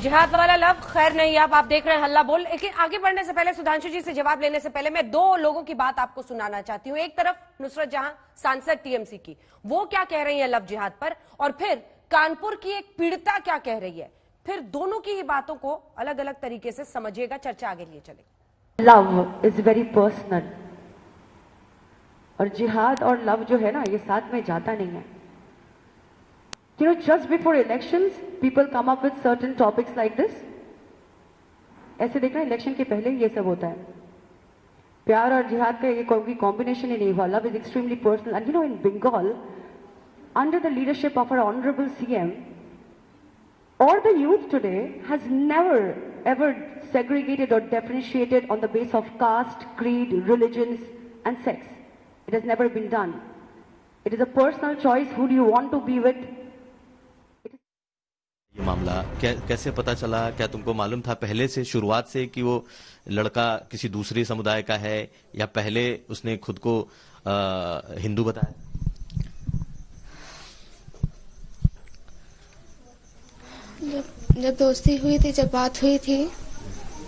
जिहाद वाला लव खैर नहीं। अब आप देख रहे हैं हल्ला बोल। लेकिन आगे बढ़ने से पहले, सुधांशु जी से जवाब लेने से पहले, मैं दो लोगों की बात आपको सुनाना चाहती हूँ। एक तरफ नुसरत जहां, सांसद टीएमसी की, वो क्या कह रही है लव जिहाद पर, और फिर कानपुर की एक पीड़िता क्या कह रही है। फिर दोनों की ही बातों को अलग अलग तरीके से समझिएगा। चर्चा आगे लिए चलेगी। लव इज वेरी पर्सनल, और जिहाद और लव जो है ना, ये साथ में जाता नहीं है। You know, just before elections, people come up with certain topics like this. ऐसे देखना, इलेक्शन के पहले ये सब होता है। प्यार और जिहाद का ये कोई कॉम्बिनेशन ही नहीं हुआ। Love is extremely personal. And you know, in Bengal, under the leadership of our honorable CM, all the youth today has never ever segregated or differentiated on the basis of caste, creed, religions, and sex. It has never been done. It is a personal choice. Who do you want to be with? ये मामला कैसे पता चला? क्या तुमको मालूम था पहले से, शुरुआत से, कि वो लड़का किसी दूसरे समुदाय का है, या पहले उसने खुद को हिंदू बताया? जब दोस्ती हुई थी, जब बात हुई थी,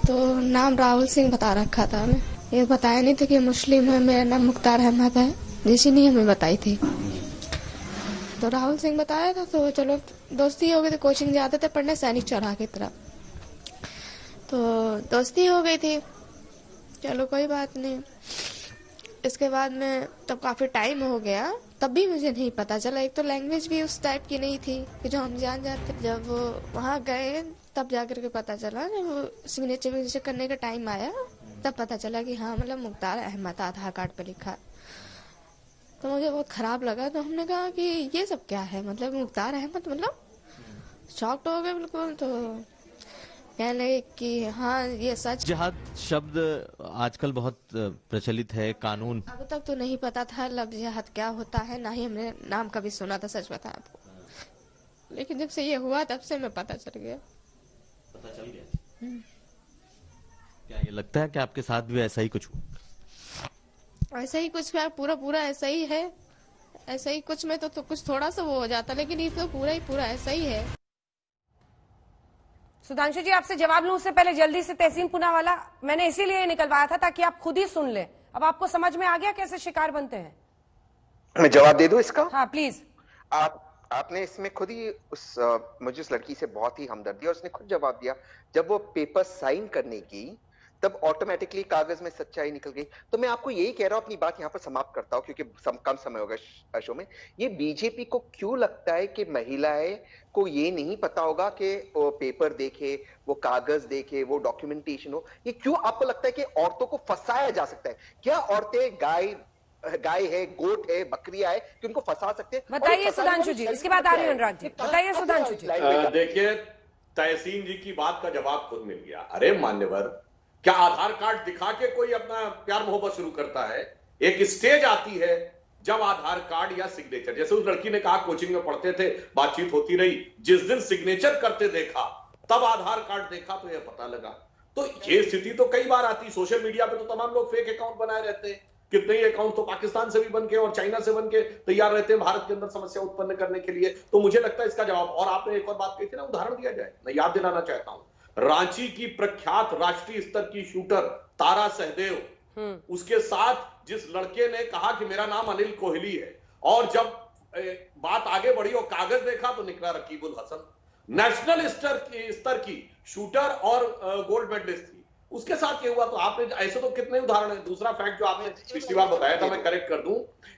तो नाम राहुल सिंह बता रखा था हमें। ये बताया नहीं था कि मुस्लिम है। मेरा नाम मुख्तार अहमद है, जिसी ने हमें बताई थी। तो राहुल सिंह बताया था, तो चलो दोस्ती हो गई थी। कोचिंग जाते थे पढ़ने सैनिक चौराहा की तरफ, तो दोस्ती हो गई थी। चलो कोई बात नहीं। इसके बाद में तब काफी टाइम हो गया, तब भी मुझे नहीं पता चला। एक तो लैंग्वेज भी उस टाइप की नहीं थी कि जो हम जान जाते। जब वो वहाँ गए तब जाकर के पता चला, जब वो सिग्नेचर करने का टाइम आया तब पता चला कि हाँ, मतलब मुख्तार अहमद आधार कार्ड पे लिखा। तो मुझे बहुत खराब लगा। तो हमने कहा कि ये सब क्या है, मतलब मुख्तार अहमद, मतलब शॉक्ड हो गए बिल्कुल। तो कहने लगे कि हाँ ये सच। जिहाद शब्द आजकल बहुत प्रचलित है, कानून। अब तक तो नहीं पता था लव जिहाद क्या होता है, ना ही हमने नाम कभी सुना था, सच बताएं आपको। लेकिन जब से ये हुआ तब से मैं पता चल गया। पता चल गया। क्या ये लगता है कि आपके साथ भी ऐसा ही कुछ हुआ? ऐसा ही कुछ पूरा ऐसा ही है। ऐसा ही कुछ में तो कुछ थोड़ा सा वो हो जाता, लेकिन ये तो पूरा ऐसा ही है। सुधांशु जी, आपसे जवाब लूं उससे पहले जल्दी से तहसीन पुना वाला मैंने इसीलिए निकलवाया था ताकि आप खुद ही सुन ले। अब आपको समझ में आ गया कैसे शिकार बनते हैं? मैं जवाब दे दूं इसका? हाँ प्लीज। आपने इसमें खुद ही मुझे उस लड़की से बहुत ही हमदर्दी, और उसने खुद जवाब दिया। जब वो पेपर साइन करने की, तब ऑटोमेटिकली कागज में सच्चाई निकल गई। तो मैं आपको यही कह रहा हूं, अपनी बात यहां पर समाप्त करता हूं क्योंकि कम समय होगा शो में। ये बीजेपी को क्यों लगता है कि महिलाएं को ये नहीं पता होगा कि वो पेपर देखे, वो कागज देखे, वो डॉक्यूमेंटेशन हो? ये क्यों आपको लगता है कि औरतों को फंसाया जा सकता है? क्या औरतें गाय है, गोट है, बकरियां है कि उनको फंसा सकते हैं? बताइए सुधांशु जी, इसके बाद आ रही है अनुराग जी। बताइए सुधांशु जी। देखिए, तहसीन जी की बात का जवाब खुद मिल गया। अरे मान्यवर, क्या आधार कार्ड दिखा के कोई अपना प्यार मोहब्बत शुरू करता है? एक स्टेज आती है जब आधार कार्ड या सिग्नेचर, जैसे उस लड़की ने कहा कोचिंग में पढ़ते थे, बातचीत होती रही, जिस दिन सिग्नेचर करते देखा, तब आधार कार्ड देखा तो यह पता लगा। तो ये स्थिति तो कई बार आती। सोशल मीडिया पे तो तमाम लोग फेक अकाउंट बनाए रहते हैं। कितने ही अकाउंट तो पाकिस्तान से भी बनके और चाइना से बनके तैयार रहते हैं भारत के अंदर समस्या उत्पन्न करने के लिए। तो मुझे लगता है इसका जवाब, और आपने एक और बात कही थी ना, उदाहरण दिया जाए, मैं याद दिलाना चाहता हूं। रांची की प्रख्यात राष्ट्रीय स्तर की शूटर तारा सहदेव, उसके साथ जिस लड़के ने कहा कि मेरा नाम अनिल कोहली है, और जब बात आगे बढ़ी और कागज देखा तो निकला रकीबुल हसन। नेशनल स्तर की शूटर और गोल्ड मेडलिस्ट थी, उसके साथ ये हुआ। तो आपने ऐसे तो कितने उदाहरण है। दूसरा फैक्ट जो आपने पिछली बार बताया था, मैं करेक्ट कर दूं,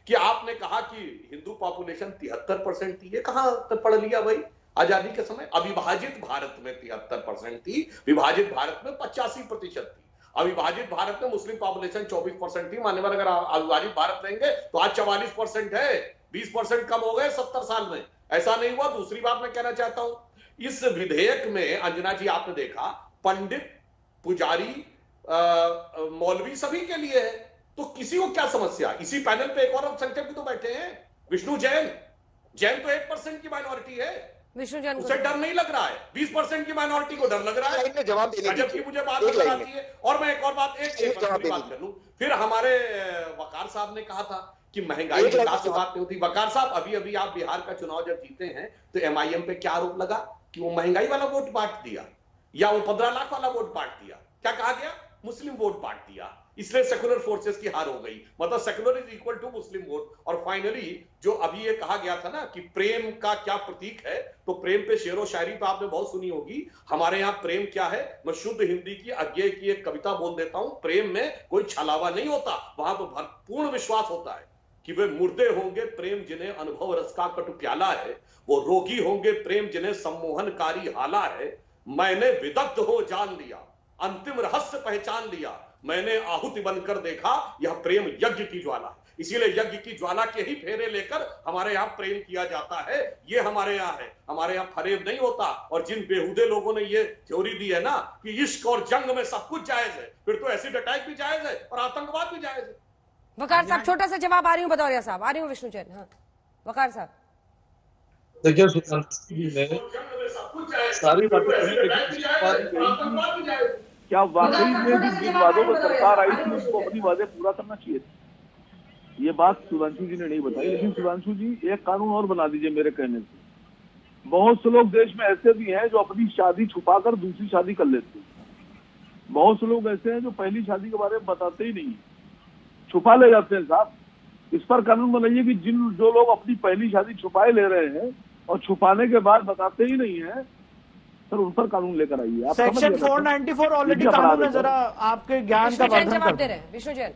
कि आपने कहा कि हिंदू पॉपुलेशन 73% थी। ये कहां पढ़ लिया भाई? आजादी के समय अविभाजित भारत में 73% थी, विभाजित भारत में 85% थी। अविभाजित भारत में मुस्लिम पॉपुलेशन 24% थी। मान्यवर, अगर अविभाजित भारत रहेंगे तो आज 44% है। 20% कम हो गए 70 साल में। ऐसा नहीं हुआ। दूसरी बात मैं कहना चाहता हूं, इस विधेयक में अंजना जी आपने देखा, पंडित, पुजारी, मौलवी सभी के लिए है। तो किसी को क्या समस्या? इसी पैनल पे एक और अल्पसंख्यक भी तो बैठे हैं, विष्णु जैन। जैन तो 1% की माइनॉरिटी है, विष्णु जैन उसे डर नहीं लग रहा है। 20% की माइनॉरिटी को डर लग रहा है। जवाब देने जबकि मुझे बात नजर आती है। और मैं एक और बात बात कर लूं, फिर हमारे वकार साहब ने कहा था कि महंगाई की बात नहीं होती। वकार साहब, अभी आप बिहार का चुनाव जब जीते हैं तो MIM पे क्या आरोप लगा कि वो महंगाई वाला वोट बांट दिया। या वो 15 लाख वाला वोट बांट दिया? क्या कहा गया? मुस्लिम वोट बांट दिया, इसलिए सेकुलर फोर्सेस की हार हो गई। मतलब secular is equal to Muslim vote. और फाइनली जो अभी ये कहा गया था ना कि प्रेम का क्या प्रतीक है, तो प्रेम पे शेरो शायरी तो आपने बहुत सुनी होगी। हमारे यहाँ प्रेम क्या है, मैं शुद्ध हिंदी की अज्ञेय की एक कविता बोल देता हूं। प्रेम में कोई छलावा नहीं होता, वहां तो भरपूर्ण विश्वास होता है कि वे मुर्दे होंगे प्रेम जिन्हें अनुभव रस का कटु प्याला है, वो रोगी होंगे प्रेम जिन्हें सम्मोहनकारी हाला है। मैंने विदग्ध हो जान लिया, अंतिम रहस्य पहचान लिया, मैंने आहुति बनकर देखा, यह प्रेम यज्ञ की ज्वाला। इसीलिए यज्ञ की ज्वाला के ही फेरे लेकर हमारे यहाँ प्रेम किया जाता है। ये हमारे यहाँ है, हमारे यहाँ फरेब नहीं होता। और जिन बेहुदे लोगों ने ये थ्योरी दी है ना कि इश्क और जंग में सब कुछ जायज है, फिर तो एसिड अटैक भी जायज है और आतंकवाद भी जायज है। वकार साहब, छोटा सा जवाब। आ रही हूँ बतौरिया साहब, आ रही हूँ विष्णु जैन। हाँ वकार साहब। देखिए सुशांत जी ने सारी बातें क्या वाकई में जिन वादों में सरकार आई थी उसको अपनी वादे पूरा करना चाहिए था। ये बात सुधांशु जी ने नहीं बताई, लेकिन सुधांशु जी एक कानून और बना दीजिए मेरे कहने से। बहुत से लोग देश में ऐसे भी हैं जो अपनी शादी छुपाकर दूसरी शादी कर लेते हैं। बहुत से लोग ऐसे हैं जो पहली शादी के बारे में बताते ही नहीं, छुपा ले जाते हैं। साहब, इस पर कानून बनाइए कि जो लोग अपनी पहली शादी छुपाए ले रहे हैं और छुपाने के बाद बताते ही नहीं है, सर उन पर कानून लेकर आइए। आप सेक्शन 494 ऑलरेडी कानून है, जरा आपके ज्ञान का वर्धन जवाब दे कर। रहे हैं विष्णु जैन।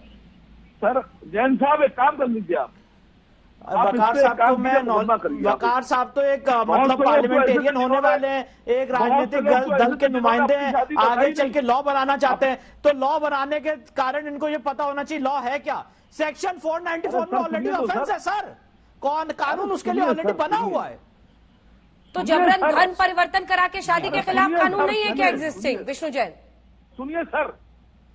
सर जैन साहब एक काम कर लीजिए आप वकार साहब तो वकार साहब तो एक मतलब पार्लियामेंटेरियन होने वाले हैं, एक राजनीतिक दल के नुमाइंदे हैं, आगे चल के लॉ बनाना चाहते हैं। तो लॉ बनाने के कारण इनको ये पता होना चाहिए लॉ है क्या। सेक्शन 494 में ऑलरेडी ऑफेंस है सर, कौन कानून उसके लिए ऑलरेडी बना हुआ है। तो जबरन धन परिवर्तन करा के शादी के खिलाफ कानून नहीं है क्या एग्जिस्टिंग विष्णु जैन? सुनिए सर,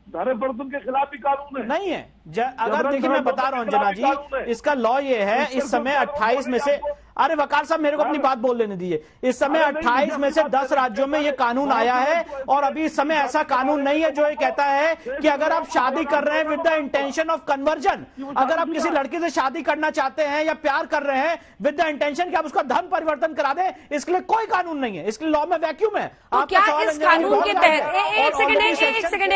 धन परिवर्तन के खिलाफ भी कानून है। नहीं है अगर देखिए मैं बता रहा हूं जना जी, इसका लॉ ये है इस समय 28 में से, अरे वकार साहब मेरे को अपनी बात बोल लेने दीजिए। इस समय 28 में से 10 राज्यों में ये कानून आया है और अभी इस समय ऐसा कानून नहीं है जो ये कहता है कि अगर आप शादी कर रहे हैं with the intention of conversion, अगर आप किसी लड़की से शादी करना चाहते हैं या प्यार कर रहे हैं विद द इंटेंशन कि आप उसका धन परिवर्तन करा दें, इसके लिए कोई कानून नहीं है। इसके लिए लॉ में वैक्यूम है। तो क्या इस कानून के तहत एक सेकंड